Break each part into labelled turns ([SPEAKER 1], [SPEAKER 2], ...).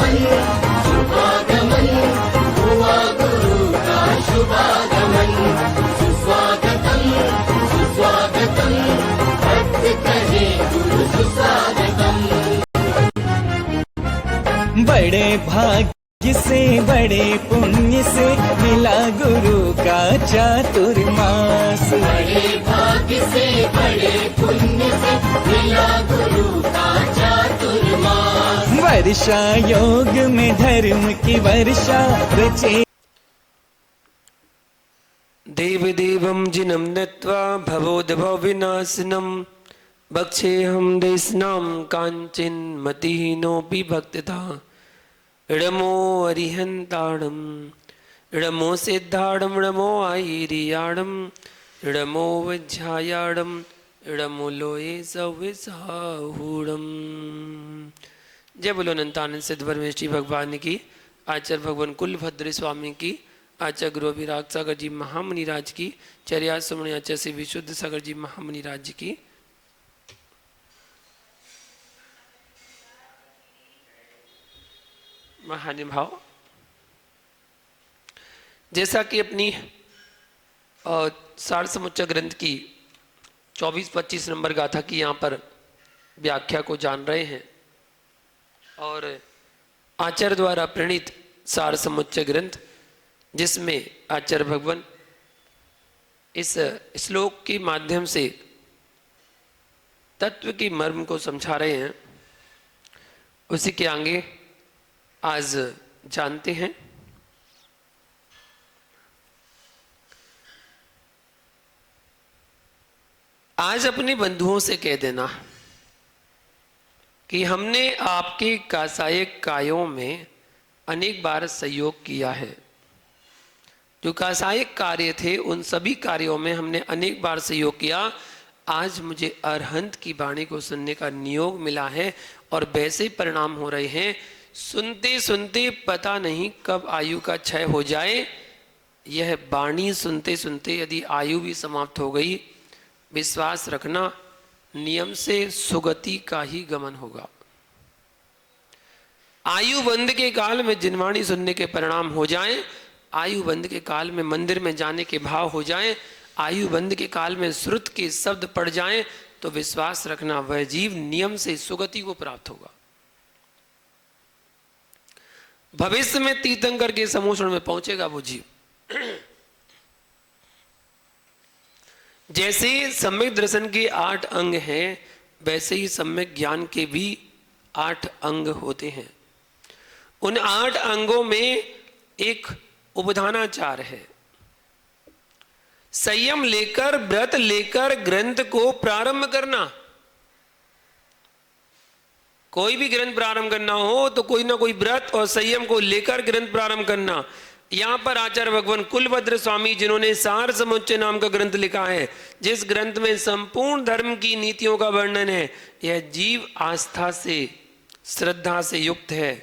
[SPEAKER 1] शुभागमन हुआ गुरु का शुभागमन। सुस्वागतम सुस्वागतम भक्त कहे गुरु सुस्वागतम।
[SPEAKER 2] बड़े भाग्य से बड़े पुण्य से मिला गुरु का चातुर्मास।
[SPEAKER 1] बड़े भाग्य से बड़े पुण्य से मिला गुरु का चातुर्मास।
[SPEAKER 2] वर्षा योग में धर्म की वर्षा रचे।
[SPEAKER 3] देव देवं जिनं नत्वा भवोद्भव विनाशनम भक्षेऽहं देशनां काञ्चिन् मतिहीनोऽपि भक्तता। णमो अरिहन्ताणं णमो सिद्धाणं णमो आयिर्याणं णमो विज्ञायाणं णमो लोये सविसाहूणम्। जय बोलो अनंतानंद सिद्ध परमेश्वर श्री भगवान की। आचार्य भगवान कुलभद्र स्वामी की। आचार्य गुरु विराग सागर जी महामुनि राज की। चर्या सुमणि आचार्य श्री विशुद्ध सागर जी महामुनि राज की। महानुभाव, जैसा कि अपनी सार समुच्चय ग्रंथ की 24-25 नंबर गाथा की यहाँ पर व्याख्या को जान रहे हैं और आचार्य द्वारा प्रणीत सार समुच्चय ग्रंथ जिसमें आचार्य भगवान इस श्लोक के माध्यम से तत्व की मर्म को समझा रहे हैं, उसी के आगे आज जानते हैं। आज अपने बंधुओं से कह देना कि हमने आपके कासायिक कायों में अनेक बार सहयोग किया है। जो कासायिक कार्य थे उन सभी कार्यों में हमने अनेक बार सहयोग किया। आज मुझे अरहंत की वाणी को सुनने का नियोग मिला है और वैसे परिणाम हो रहे हैं। सुनते सुनते पता नहीं कब आयु का क्षय हो जाए। यह वाणी सुनते सुनते यदि आयु भी समाप्त हो गई, विश्वास रखना नियम से सुगति का ही गमन होगा। आयु बंद के काल में जिनवाणी सुनने के परिणाम हो जाएं, आयु बंद के काल में मंदिर में जाने के भाव हो जाएं, आयु बंद के काल में श्रुत के शब्द पड़ जाएं, तो विश्वास रखना वह जीव नियम से सुगति को प्राप्त होगा। भविष्य में तीर्थंकर के समूषण में पहुंचेगा वो जीव। जैसे सम्यक दर्शन के 8 अंग हैं, वैसे ही सम्यक ज्ञान के भी 8 अंग होते हैं। उन 8 अंगों में एक उपधानाचार है। संयम लेकर, व्रत लेकर ग्रंथ को प्रारंभ करना। कोई भी ग्रंथ प्रारंभ करना हो तो कोई ना कोई व्रत और संयम को लेकर ग्रंथ प्रारंभ करना। यहां पर आचार्य भगवान कुलभद्र स्वामी जिन्होंने सार समुच्चय नाम का ग्रंथ लिखा है, जिस ग्रंथ में संपूर्ण धर्म की नीतियों का वर्णन है, यह जीव आस्था से, श्रद्धा से युक्त है।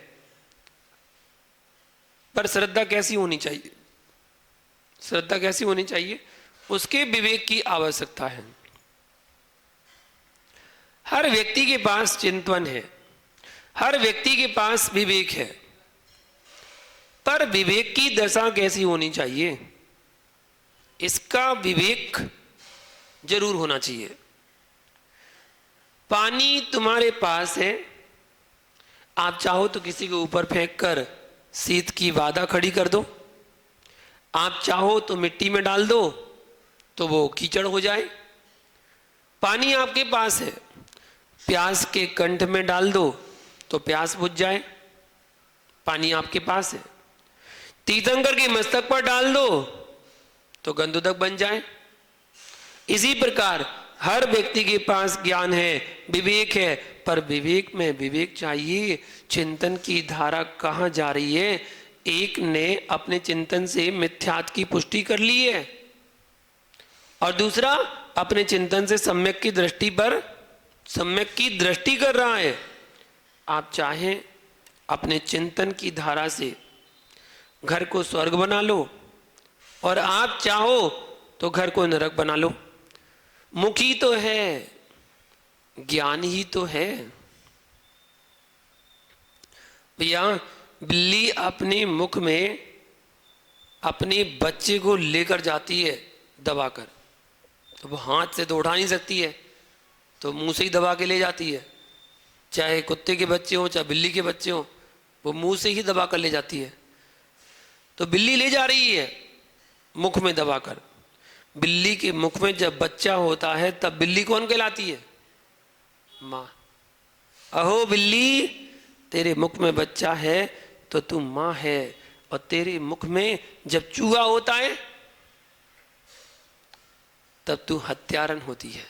[SPEAKER 3] पर श्रद्धा कैसी होनी चाहिए? श्रद्धा कैसी होनी चाहिए? उसके विवेक की आवश्यकता है। हर व्यक्ति के पास चिंतन है, हर व्यक्ति के पास विवेक है, पर विवेक की दशा कैसी होनी चाहिए? इसका विवेक जरूर होना चाहिए। पानी तुम्हारे पास है, आप चाहो तो किसी के ऊपर फेंक कर शीत की बाधा खड़ी कर दो, आप चाहो तो मिट्टी में डाल दो तो वो कीचड़ हो जाए। पानी आपके पास है, प्यास के कंठ में डाल दो तो प्यास बुझ जाए। पानी आपके पास है। तीर्थंकर के मस्तक पर डाल दो तो गंधोदक बन जाए। इसी प्रकार हर व्यक्ति के पास ज्ञान है, विवेक है, पर विवेक में विवेक चाहिए। चिंतन की धारा कहाँ जा रही है? एक ने अपने चिंतन से मिथ्यात्व की पुष्टि कर ली है और दूसरा अपने चिंतन से सम्यक की दृष्टि पर सम्यक की दृष्टि कर रहा है। आप चाहें अपने चिंतन की धारा से घर को स्वर्ग बना लो और आप चाहो तो घर को नरक बना लो। मुख ही तो है, ज्ञान ही तो है। भैया बिल्ली अपने मुख में अपने बच्चे को लेकर जाती है दबाकर, तो वो हाथ से तो उठा नहीं सकती है, तो मुंह से ही दबा के ले जाती है। चाहे कुत्ते के बच्चे हों चाहे बिल्ली के बच्चे हों, वो मुंह से ही दबा कर ले जाती है। तो बिल्ली ले जा रही है मुख में दबाकर। बिल्ली के मुख में जब बच्चा होता है तब बिल्ली कौन कहलाती है? माँ। अहो बिल्ली, तेरे मुख में बच्चा है तो तू माँ है, और तेरे मुख में जब चूहा होता है तब तू हत्यारन होती है,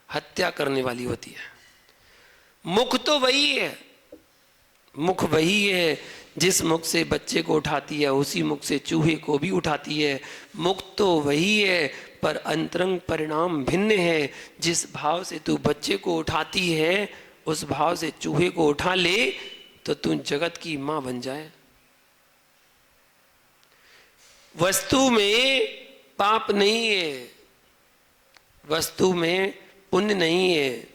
[SPEAKER 3] हत्या करने वाली होती है। मुख तो वही है, मुख वही है जिस मुख से बच्चे को उठाती है उसी मुख से चूहे को भी उठाती है। मुख तो वही है पर अंतरंग परिणाम भिन्न है। जिस भाव से तू बच्चे को उठाती है उस भाव से चूहे को उठा ले तो तू जगत की मां बन जाए। वस्तु में पाप नहीं है, वस्तु में पुण्य नहीं है।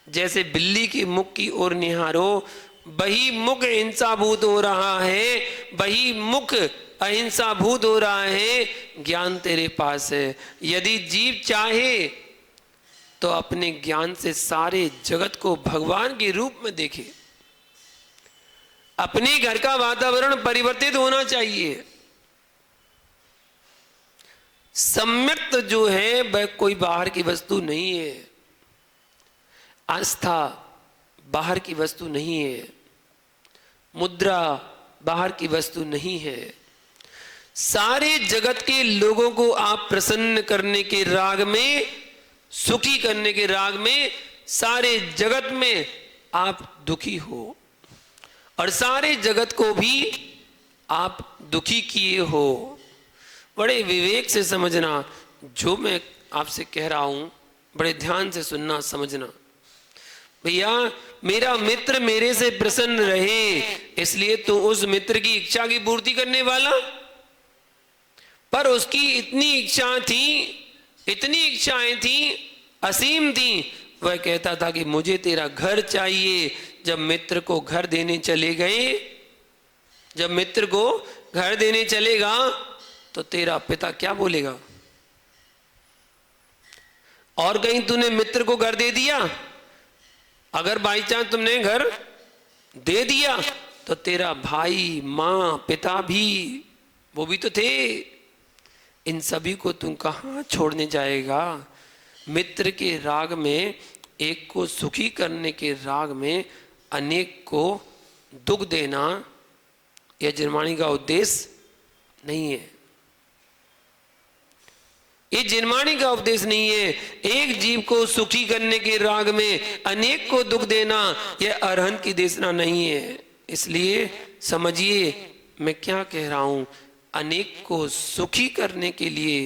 [SPEAKER 3] जैसे बिल्ली की मुख की ओर निहारो, वही मुख हिंसाभूत हो रहा है, वही मुख अहिंसाभूत हो रहा है। ज्ञान तेरे पास है। यदि जीव चाहे तो अपने ज्ञान से सारे जगत को भगवान के रूप में देखे। अपने घर का वातावरण परिवर्तित होना चाहिए। सम्यक्त जो है वह कोई बाहर की वस्तु नहीं है। आस्था बाहर की वस्तु नहीं है, मुद्रा बाहर की वस्तु नहीं है। सारे जगत के लोगों को आप प्रसन्न करने के राग में, सुखी करने के राग में सारे जगत में आप दुखी हो, और सारे जगत को भी आप दुखी किए हो। बड़े विवेक से समझना, जो मैं आपसे कह रहा हूं बड़े ध्यान से सुनना समझना। भैया मेरा मित्र मेरे से प्रसन्न रहे, इसलिए तो उस मित्र की इच्छा की पूर्ति करने वाला। पर उसकी इतनी इच्छा थी, इतनी इच्छाएं थी, असीम थी। वह कहता था कि मुझे तेरा घर चाहिए। जब मित्र को घर देने चले गए, जब मित्र को घर देने चलेगा तो तेरा पिता क्या बोलेगा? और कहीं तूने मित्र को घर दे दिया, अगर बाई चांस तुमने घर दे दिया तो तेरा भाई, मां, पिता भी, वो भी तो थे। इन सभी को तुम कहां छोड़ने जाएगा? मित्र के राग में, एक को सुखी करने के राग में अनेक को दुख देना यह जिनवाणी का उद्देश्य नहीं है। ये जिनवाणी का उपदेश नहीं है। एक जीव को सुखी करने के राग में अनेक को दुख देना यह अरहंत की देशना नहीं है। इसलिए समझिए मैं क्या कह रहा हूं। अनेक को सुखी करने के लिए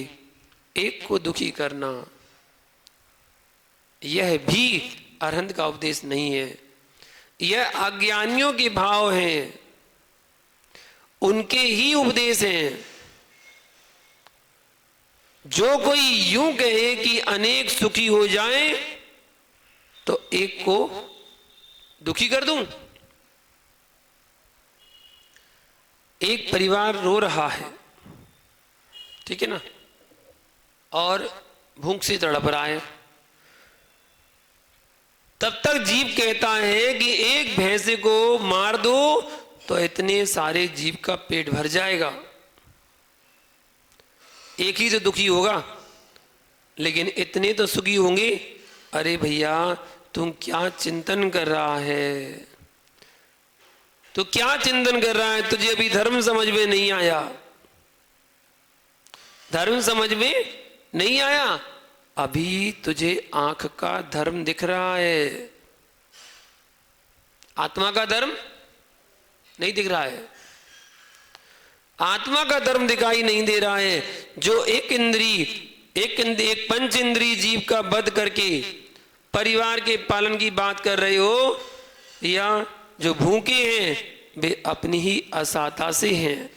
[SPEAKER 3] एक को दुखी करना यह भी अरहंत का उपदेश नहीं है। यह अज्ञानियों के भाव हैं, उनके ही उपदेश हैं। जो कोई यूं कहे कि अनेक सुखी हो जाएं तो एक को दुखी कर दूं। एक परिवार रो रहा है, ठीक है ना, और भूख से तड़प रहा है। तब तक जीव कहता है कि एक भैंसे को मार दो तो इतने सारे जीव का पेट भर जाएगा। एक ही तो दुखी होगा, लेकिन इतने तो सुखी होंगे। अरे भैया तुम क्या चिंतन कर रहा है? तो क्या चिंतन कर रहा है? तुझे अभी धर्म समझ में नहीं आया, धर्म समझ में नहीं आया। अभी तुझे आंख का धर्म दिख रहा है, आत्मा का धर्म नहीं दिख रहा है। आत्मा का धर्म दिखाई नहीं दे रहा है। जो एक पंच इंद्री जीव का वध करके परिवार के पालन की बात कर रहे हो, या जो भूखे हैं वे अपनी ही असहायता से हैं।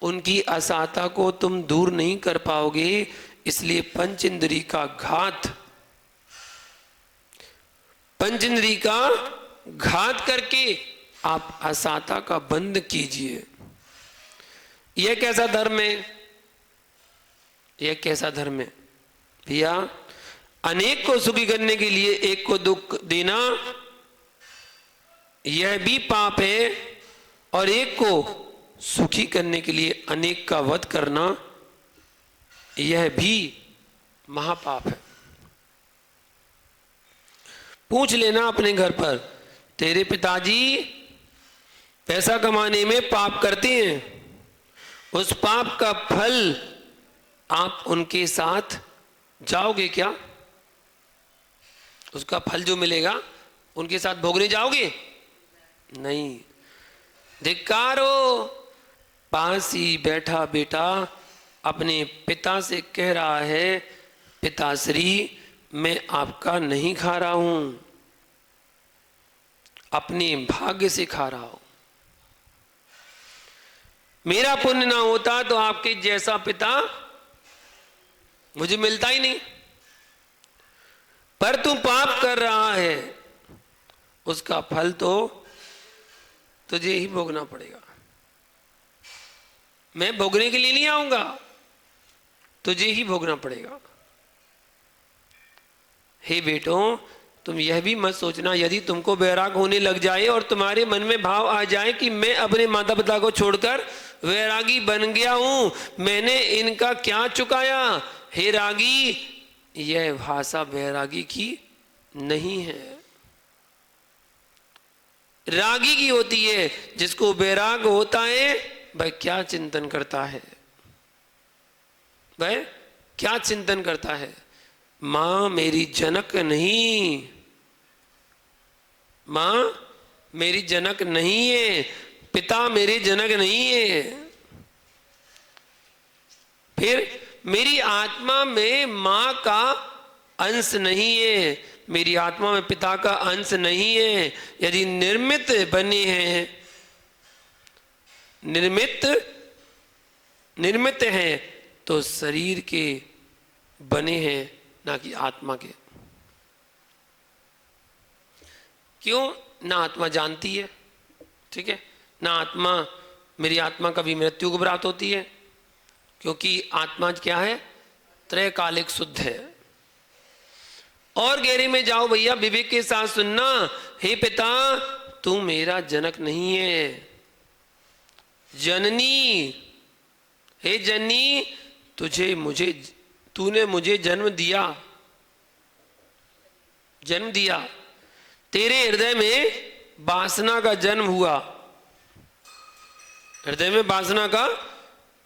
[SPEAKER 3] उनकी असहायता को तुम दूर नहीं कर पाओगे। इसलिए पंच इंद्री का घात, पंच इंद्री का घात करके आप असाता का बंद कीजिए। यह कैसा धर्म है? यह कैसा धर्म है भैया? अनेक को सुखी करने के लिए एक को दुख देना यह भी पाप है, और एक को सुखी करने के लिए अनेक का वध करना यह भी महापाप है। पूछ लेना अपने घर पर, तेरे पिताजी पैसा कमाने में पाप करते हैं, उस पाप का फल आप उनके साथ जाओगे क्या? उसका फल जो मिलेगा उनके साथ भोगने जाओगे? नहीं। धिक्कार हो, पास ही बैठा बेटा अपने पिता से कह रहा है, पिताश्री मैं आपका नहीं खा रहा हूं, अपने भाग्य से खा रहा हूं। मेरा पुण्य ना होता तो आपके जैसा पिता मुझे मिलता ही नहीं, पर तू पाप कर रहा है, उसका फल तो तुझे ही भोगना पड़ेगा। मैं भोगने के लिए नहीं आऊंगा, तुझे ही भोगना पड़ेगा। हे बेटों, तुम यह भी मत सोचना यदि तुमको वैराग होने लग जाए और तुम्हारे मन में भाव आ जाए कि मैं अपने माता पिता को छोड़कर वैरागी बन गया हूं, मैंने इनका क्या चुकाया। हे रागी, यह भाषा वैरागी की नहीं है, रागी की होती है। जिसको वैराग होता है वह क्या चिंतन करता है? वह क्या चिंतन करता है? मां मेरी जनक नहीं, मां मेरी जनक नहीं है, पिता मेरे जनक नहीं है। फिर मेरी आत्मा में मां का अंश नहीं है, मेरी आत्मा में पिता का अंश नहीं है। यदि निर्मित बने हैं, निर्मित हैं तो शरीर के बने हैं, ना कि आत्मा के। क्यों? ना आत्मा जानती है, ठीक है, ना आत्मा, मेरी आत्मा कभी मृत्यु को प्राप्त होती है, क्योंकि आत्मा क्या है? त्रैकालिक शुद्ध है। और गहरे में जाओ भैया, विवेक के साथ सुनना। हे पिता, तू मेरा जनक नहीं है, जननी। हे जननी, तूने मुझे जन्म दिया, तेरे हृदय में वासना का जन्म हुआ, हृदय में वासना का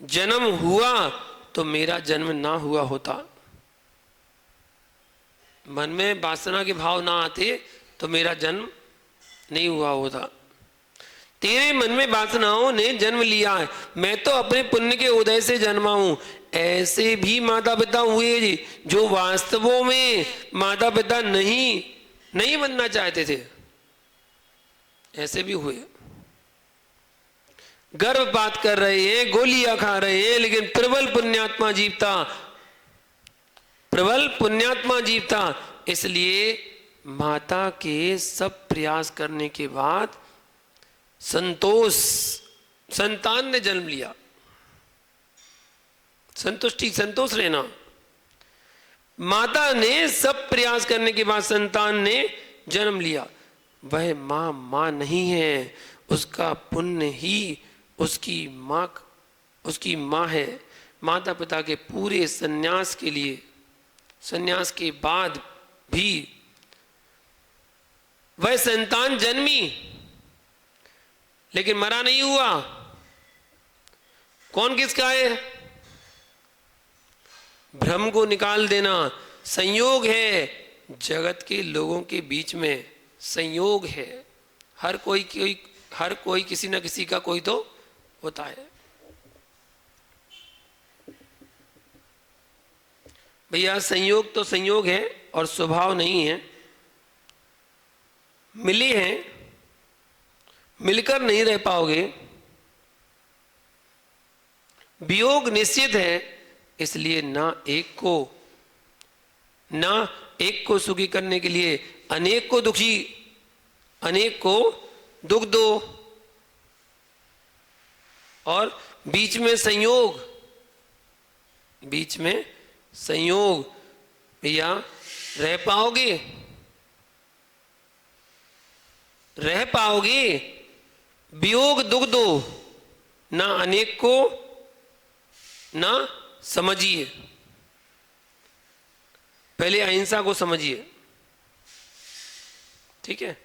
[SPEAKER 3] जन्म हुआ तो मेरा जन्म ना हुआ होता। मन में वासना के भाव ना आते तो मेरा जन्म नहीं हुआ होता। तेरे मन में वासनाओं ने जन्म लिया है, मैं तो अपने पुण्य के उदय से जन्मा हूं। ऐसे भी माता पिता हुए जी जो वास्तवों में माता पिता नहीं बनना चाहते थे, ऐसे भी हुए। गर्भपात कर रहे हैं, गोलियां खा रहे हैं, लेकिन प्रबल पुण्यात्मा जीवता। इसलिए माता के सब प्रयास करने के बाद संतान ने जन्म लिया। संतोष रहना, माता ने सब प्रयास करने के बाद संतान ने जन्म लिया। वह मां नहीं है, उसका पुण्य ही उसकी मां है। माता पिता के पूरे संन्यास के लिए, संन्यास के बाद भी वह संतान जन्मी, लेकिन मरा नहीं हुआ। कौन किसका है? भ्रम को निकाल देना। संयोग है, जगत के लोगों के बीच में संयोग है। हर कोई किसी न किसी का कोई तो होता है। भैया संयोग तो संयोग है और स्वभाव नहीं है। मिले हैं, मिलकर नहीं रह पाओगे। वियोग निश्चित है, इसलिए ना एक को सुखी करने के लिए अनेक को दुखी अनेक को दुख दो, और बीच में संयोग, बीच में संयोग, भैया रह पाओगे? रह पाओगे? वियोग दुख दो, ना अनेक को ना समझिए। पहले अहिंसा को समझिए, ठीक है?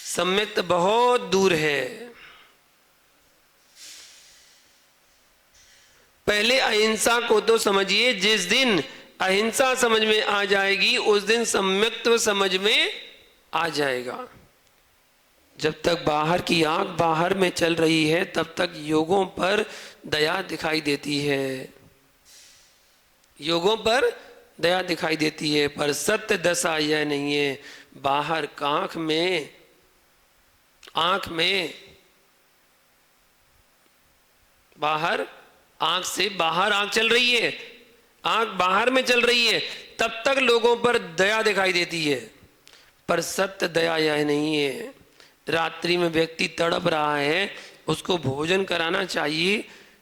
[SPEAKER 3] सम्यक्त बहुत दूर है। पहले अहिंसा को तो समझिए। जिस दिन अहिंसा समझ में आ जाएगी उस दिन सम्यक्त्व समझ में आ जाएगा। जब तक बाहर की आंख बाहर में चल रही है तब तक योगों पर दया दिखाई देती है, योगों पर दया दिखाई देती है, पर सत्य दशा यह नहीं है। बाहर आंख में, आंख में, बाहर आंख से बाहर आंख चल रही है, आंख बाहर में चल रही है, तब तक लोगों पर दया दिखाई देती है, पर सत्य दया यह नहीं है। रात्रि में व्यक्ति तड़प रहा है, उसको भोजन कराना चाहिए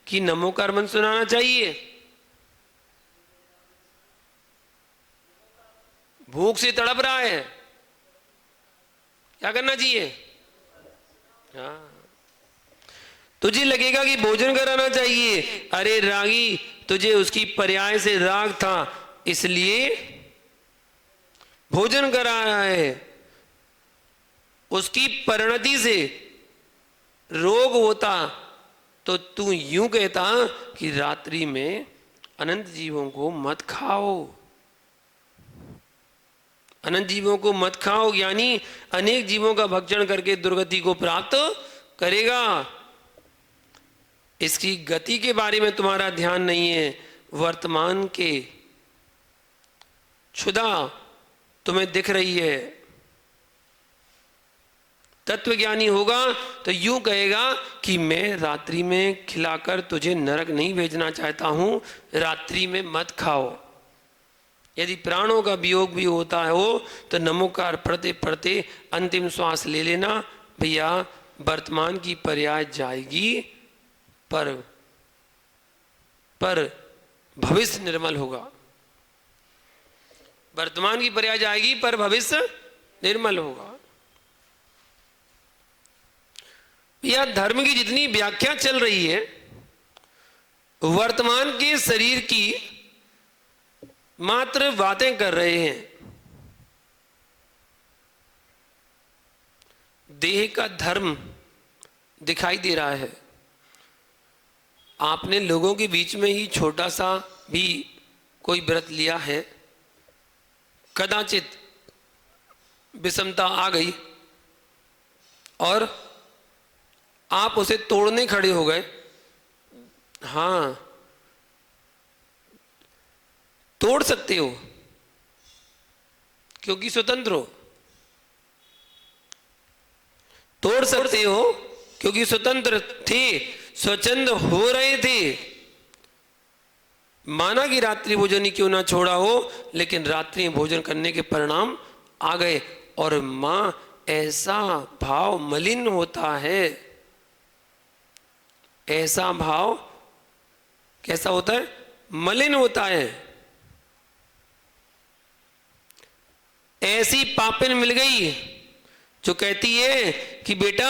[SPEAKER 3] कि नमोकार मंत्र सुनाना चाहिए? भूख से तड़प रहा है, क्या करना चाहिए? हाँ, तुझे लगेगा कि भोजन कराना चाहिए। अरे रागी, तुझे उसकी पर्याय से राग था इसलिए भोजन करा रहा है। उसकी परिणति से रोग होता तो तू यूं कहता कि रात्रि में अनंत जीवों को मत खाओ, अनंत जीवों को मत खाओ, यानी अनेक जीवों का भक्षण करके दुर्गति को प्राप्त करेगा। इसकी गति के बारे में तुम्हारा ध्यान नहीं है। वर्तमान के क्षुधा तुम्हें दिख रही है। तत्वज्ञानी होगा तो यूं कहेगा कि मैं रात्रि में खिलाकर तुझे नरक नहीं भेजना चाहता हूं, रात्रि में मत खाओ। यदि प्राणों का वियोग भी होता है हो तो नमोकार पढ़ते पढ़ते अंतिम श्वास ले लेना। भैया वर्तमान की पर्याय जाएगी पर भविष्य निर्मल होगा। वर्तमान की पर्याय जाएगी पर भविष्य निर्मल होगा। भैया धर्म की जितनी व्याख्या चल रही है, वर्तमान के शरीर की मात्र बातें कर रहे हैं। देह का धर्म दिखाई दे रहा है। आपने लोगों के बीच में ही छोटा सा भी कोई व्रत लिया है, कदाचित विषमता आ गई और आप उसे तोड़ने खड़े हो गए। हाँ, तोड़ सकते हो क्योंकि स्वतंत्र हो, तोड़ सकते हो क्योंकि स्वतंत्र थे, स्वच्छंद हो रहे थे। माना कि रात्रि भोजन ही क्यों ना छोड़ा हो, लेकिन रात्रि भोजन करने के परिणाम आ गए। और मां ऐसा भाव मलिन होता है, ऐसा भाव कैसा होता है? मलिन होता है। ऐसी पापिन मिल गई जो कहती है कि बेटा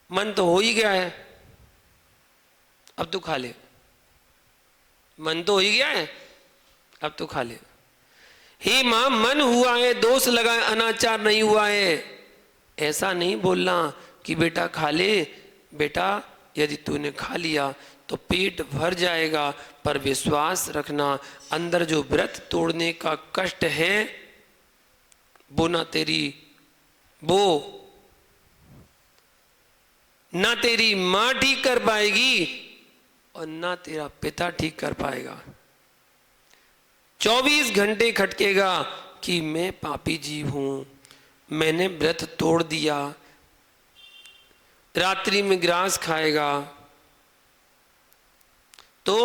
[SPEAKER 3] मन तो हो ही गया है, अब तो खा ले। मन तो हो ही गया है, अब तो खा ले। हे मां, मन हुआ है, दोष लगा है, अनाचार नहीं हुआ है। ऐसा नहीं बोलना कि बेटा खा ले। बेटा यदि तूने खा लिया तो पेट भर जाएगा, पर विश्वास रखना अंदर जो व्रत तोड़ने का कष्ट है वो ना तेरी मां ठीक कर पाएगी और ना तेरा पिता ठीक कर पाएगा। 24 घंटे खटकेगा कि मैं पापी जीव हूं, मैंने व्रत तोड़ दिया। रात्रि में ग्रास खाएगा तो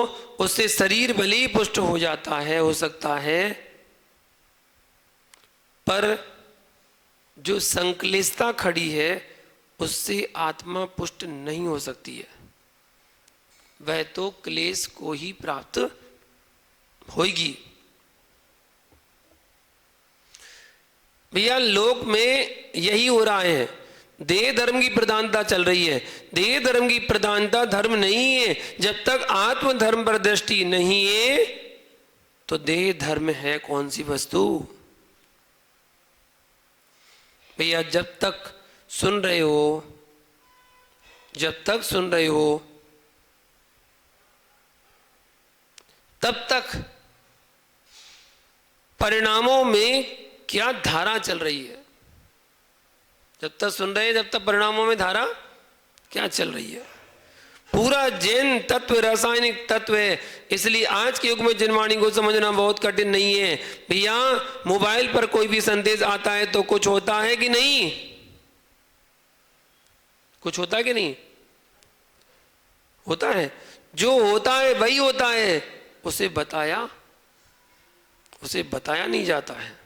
[SPEAKER 3] उससे शरीर भले ही पुष्ट हो जाता है, हो सकता है पर जो संक्लेशता खड़ी है उससे आत्मा पुष्ट नहीं हो सकती है, वह तो क्लेश को ही प्राप्त होगी। भैया लोक में यही हो रहा है, देह धर्म की प्रधानता चल रही है। देह धर्म की प्रधानता धर्म नहीं है। जब तक आत्म धर्म पर दृष्टि नहीं है तो देह धर्म है कौन सी वस्तु। भैया जब तक सुन रहे हो, जब तक सुन रहे हो तब तक परिणामों में क्या धारा चल रही है। जब तक सुन रहे हैं जब तक परिणामों में धारा क्या चल रही है। पूरा जैन तत्व रासायनिक तत्व है, इसलिए आज के युग में जनवाणी को समझना बहुत कठिन नहीं है। भैया मोबाइल पर कोई भी संदेश आता है तो कुछ होता है कि नहीं, कुछ होता है कि नहीं होता है। जो होता है वही होता है, उसे बताया नहीं जाता है।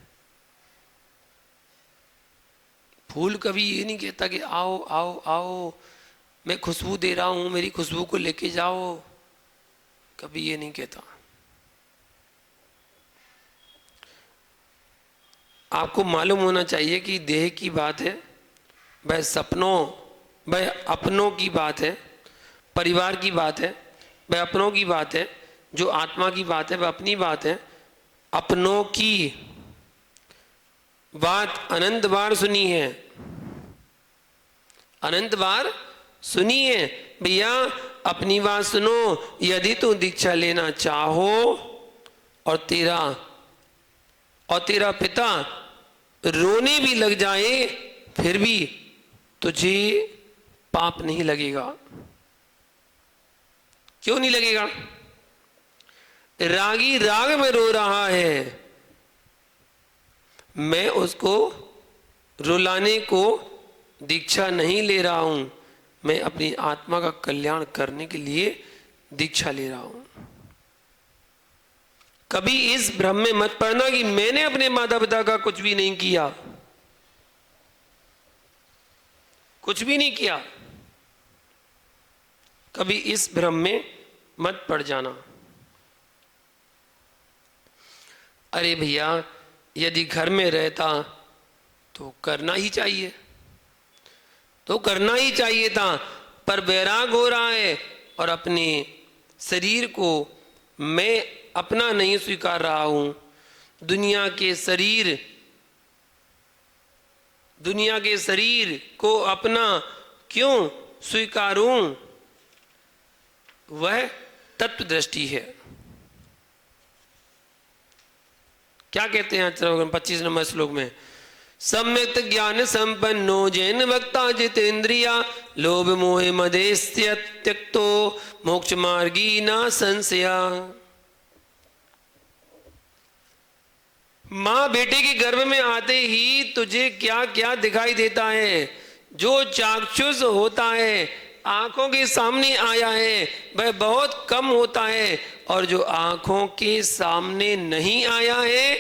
[SPEAKER 3] फूल कभी ये नहीं कहता कि आओ आओ आओ मैं खुशबू दे रहा हूं, मेरी खुशबू को लेके जाओ, कभी ये नहीं कहता। आपको मालूम होना चाहिए कि देह की बात है, वह सपनों, वह अपनों की बात है, परिवार की बात है, वह अपनों की बात है। जो आत्मा की बात है वह अपनी बात है। अपनों की बात अनंत बार सुनी है, अनंत बार सुनी है। भैया अपनी बात सुनो, यदि तू दीक्षा लेना चाहो और तेरा पिता रोने भी लग जाए फिर भी तुझे पाप नहीं लगेगा। क्यों नहीं लगेगा? रागी राग में रो रहा है, मैं उसको रुलाने को दीक्षा नहीं ले रहा हूं, मैं अपनी आत्मा का कल्याण करने के लिए दीक्षा ले रहा हूं। कभी इस भ्रम में मत पड़ना कि मैंने अपने माता पिता का कुछ भी नहीं किया, कुछ भी नहीं किया। कभी इस भ्रम में मत पड़ जाना। अरे भैया यदि घर में रहता तो करना ही चाहिए, तो करना ही चाहिए था, पर वैराग हो रहा है और अपने शरीर को मैं अपना नहीं स्वीकार रहा हूं। दुनिया के शरीर को अपना क्यों स्वीकारूं, वह तत्व दृष्टि है। क्या कहते हैं 25 नंबर श्लोक में, सम्यक ज्ञान संपन्नो जैन वक्ता जितेंद्रिया लोभ मोह मदेस्य त्यक्तो मोक्ष मार्गी ना संशया। मां बेटे के गर्भ में आते ही तुझे क्या क्या दिखाई देता है। जो चाक्षुष होता है, आंखों के सामने आया है, वह बहुत कम होता है, और जो आंखों के सामने नहीं आया है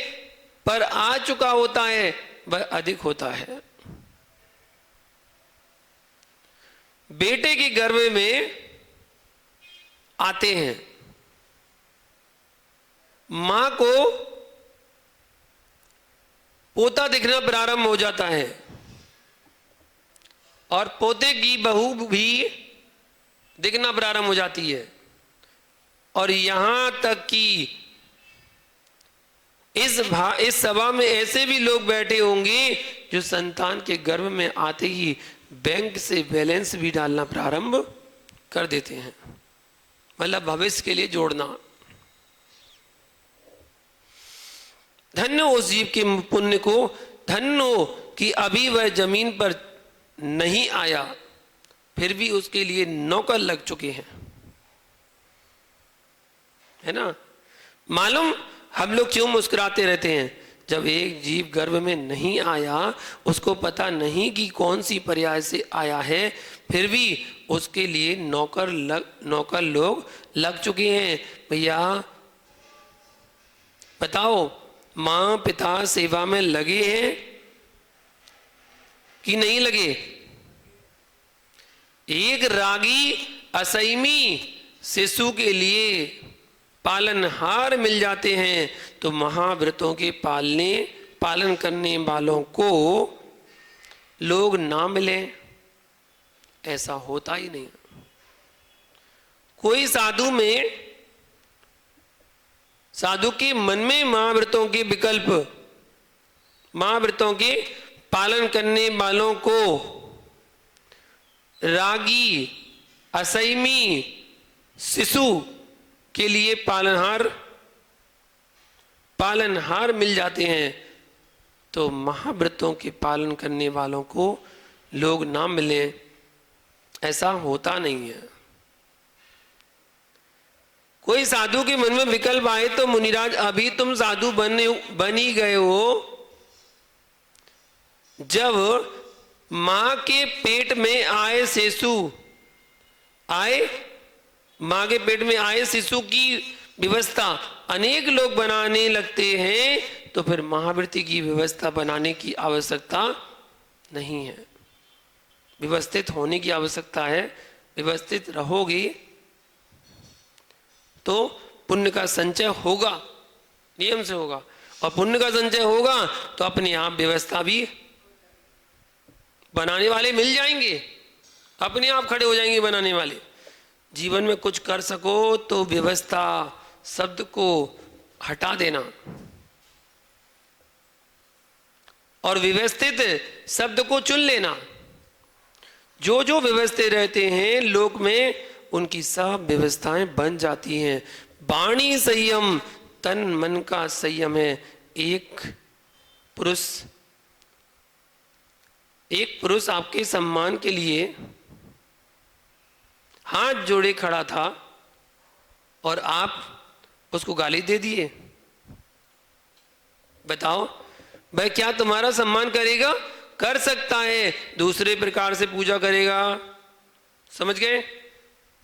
[SPEAKER 3] पर आ चुका होता है वह अधिक होता है। बेटे के गर्भ में आते हैं, मां को पोता दिखना प्रारंभ हो जाता है और पोते की बहू भी दिखना प्रारंभ हो जाती है। और यहां तक कि इस सभा में ऐसे भी लोग बैठे होंगे जो संतान के गर्भ में आते ही बैंक से बैलेंस भी डालना प्रारंभ कर देते हैं, मतलब भविष्य के लिए जोड़ना। धन्य उस जीव के पुण्य को, धन्य कि अभी वह जमीन पर नहीं आया फिर भी उसके लिए नौकर लग चुके हैं, है ना। मालूम हम लोग क्यों मुस्कुराते रहते हैं? जब एक जीव गर्भ में नहीं आया, उसको पता नहीं कि कौन सी पर्याय से आया है, फिर भी उसके लिए नौकर लोग लग चुके हैं। भैया बताओ, मां पिता सेवा में लगे हैं कि नहीं लगे? एक रागी असैमी शिशु के लिए पालनहार मिल जाते हैं तो महाव्रतों के पालन करने वालों को लोग ना मिले, ऐसा होता ही नहीं। कोई साधु के मन में महाव्रतों के विकल्प, महाव्रतों के पालन करने वालों को रागी असैमी शिशु के लिए पालनहार मिल जाते हैं तो महाव्रतों के पालन करने वालों को लोग ना मिले, ऐसा होता नहीं है। कोई साधु के मन में विकल्प आए तो मुनिराज अभी तुम साधु बन ही गए हो। जब मां के पेट में आए शिशु की व्यवस्था अनेक लोग बनाने लगते हैं तो फिर महाव्रती की व्यवस्था बनाने की आवश्यकता नहीं है। व्यवस्थित होने की आवश्यकता है। व्यवस्थित रहोगे तो पुण्य का संचय होगा, नियम से होगा, और पुण्य का संचय होगा तो अपने आप व्यवस्था भी बनाने वाले मिल जाएंगे, अपने आप खड़े हो जाएंगे बनाने वाले। जीवन में कुछ कर सको तो व्यवस्था शब्द को हटा देना और व्यवस्थित शब्द को चुन लेना। जो जो व्यवस्थित रहते हैं लोक में उनकी सब व्यवस्थाएं बन जाती हैं। वाणी संयम तन मन का संयम है। एक पुरुष आपके सम्मान के लिए हाथ जोड़े खड़ा था और आप उसको गाली दे दिए। बताओ भाई, क्या तुम्हारा सम्मान करेगा? कर सकता है, दूसरे प्रकार से पूजा करेगा। समझ गए?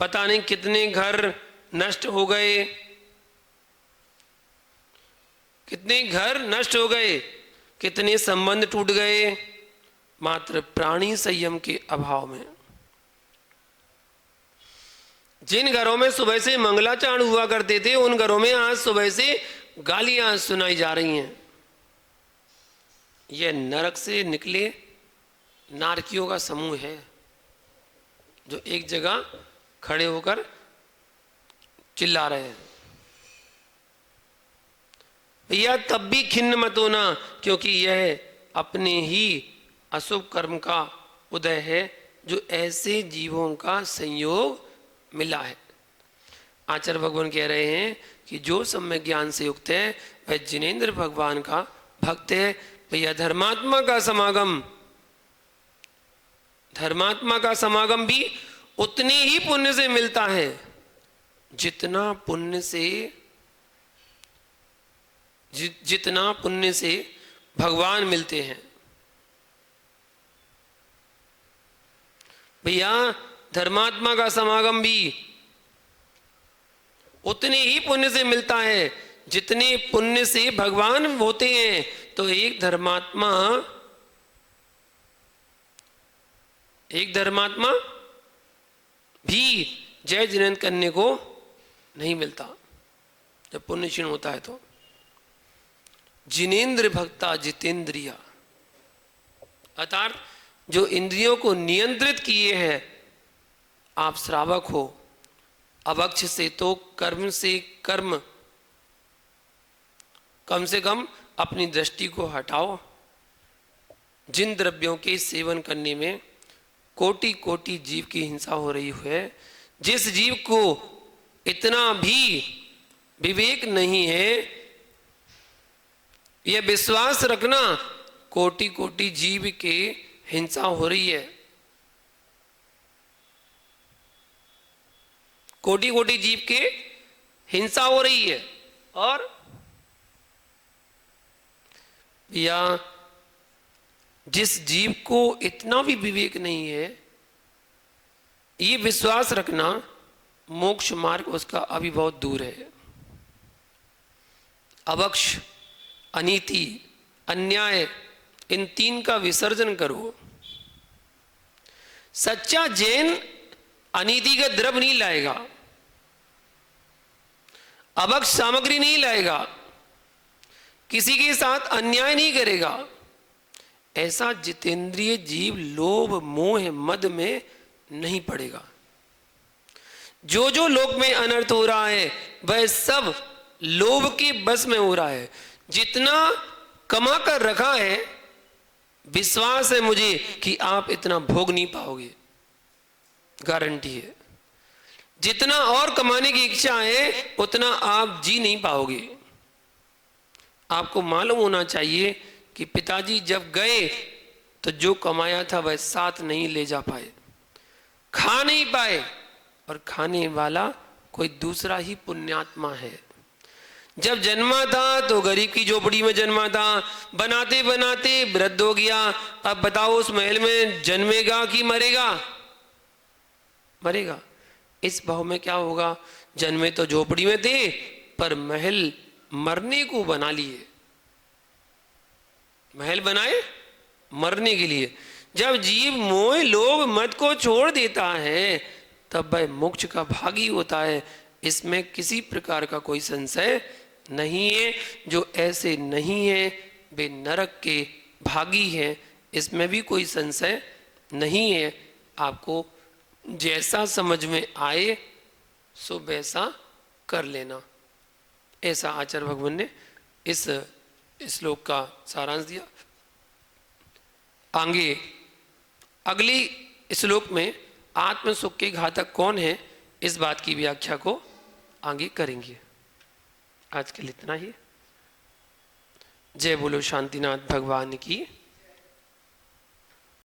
[SPEAKER 3] पता नहीं कितने घर नष्ट हो गए, कितने संबंध टूट गए मात्र प्राणी संयम के अभाव में। जिन घरों में सुबह से मंगलाचरण हुआ करते थे उन घरों में आज सुबह से गालियां सुनाई जा रही हैं। यह नरक से निकले नारकियों का समूह है जो एक जगह खड़े होकर चिल्ला रहे हैं। भैया तब भी खिन्न मत होना, क्योंकि यह अपने ही अशुभ कर्म का उदय है जो ऐसे जीवों का संयोग मिला है। आचार्य भगवान कह रहे हैं कि जो सम्यक ज्ञान से युक्त है वह जिनेंद्र भगवान का भक्त है। भैया धर्मात्मा का समागम भी उतने ही पुण्य से मिलता है जितना पुण्य से भगवान मिलते हैं। भैया धर्मात्मा का समागम भी उतने ही पुण्य से मिलता है जितने पुण्य से भगवान होते हैं। तो एक धर्मात्मा भी जय जिनेंद्र करने को नहीं मिलता जब पुण्य क्षीण होता है। तो जिनेंद्र भक्ता जितेंद्रिया, अर्थात जो इंद्रियों को नियंत्रित किए हैं। आप श्रावक हो, अवक्ष से तो कम से कम अपनी दृष्टि को हटाओ। जिन द्रव्यों के सेवन करने में कोटि कोटि जीव की हिंसा हो रही है, जिस जीव को इतना भी विवेक नहीं है, यह विश्वास रखना कोटि कोटि जीव के हिंसा हो रही है। कोटि कोटि जीव के हिंसा हो रही है। और या जिस जीव को इतना भी विवेक नहीं है, ये विश्वास रखना मोक्ष मार्ग उसका अभी बहुत दूर है। अवक्ष अनीति, अन्याय, इन तीन का विसर्जन करो। सच्चा जैन अनीति का द्रव्य नहीं लाएगा, अभक्त सामग्री नहीं लाएगा, किसी के साथ अन्याय नहीं करेगा। ऐसा जितेंद्रिय जीव लोभ मोह मद में नहीं पड़ेगा। जो जो लोक में अनर्थ हो रहा है वह सब लोभ के बस में हो रहा है। जितना कमा कर रखा है, विश्वास है मुझे कि आप इतना भोग नहीं पाओगे, गारंटी है। जितना और कमाने की इच्छा है उतना आप जी नहीं पाओगे। आपको मालूम होना चाहिए कि पिताजी जब गए तो जो कमाया था वह साथ नहीं ले जा पाए, खा नहीं पाए, और खाने वाला कोई दूसरा ही पुण्यात्मा है। जब जन्मा था तो गरीब की झोपड़ी में जन्मा था, बनाते बनाते वृद्ध हो गया। अब बताओ उस महल में जन्मेगा कि मरेगा? मरेगा। इस भाव में क्या होगा? जन्मे तो झोपड़ी में थे पर महल मरने को बना लिए। महल बनाए मरने के लिए। जब जीव मोह लोभ मद को छोड़ देता है तब वह मोक्ष का भागी होता है। इसमें किसी प्रकार का कोई संशय नहीं है। जो ऐसे नहीं है वे नरक के भागी हैं, इसमें भी कोई संशय नहीं है। आपको जैसा समझ में आए सो वैसा कर लेना। ऐसा आचार्य भगवान ने इस श्लोक का सारांश दिया। आगे अगली श्लोक में आत्म सुख के घातक कौन है, इस बात की व्याख्या को आगे करेंगे। आज के लिए इतना ही। जय बोलो शांतिनाथ भगवान की।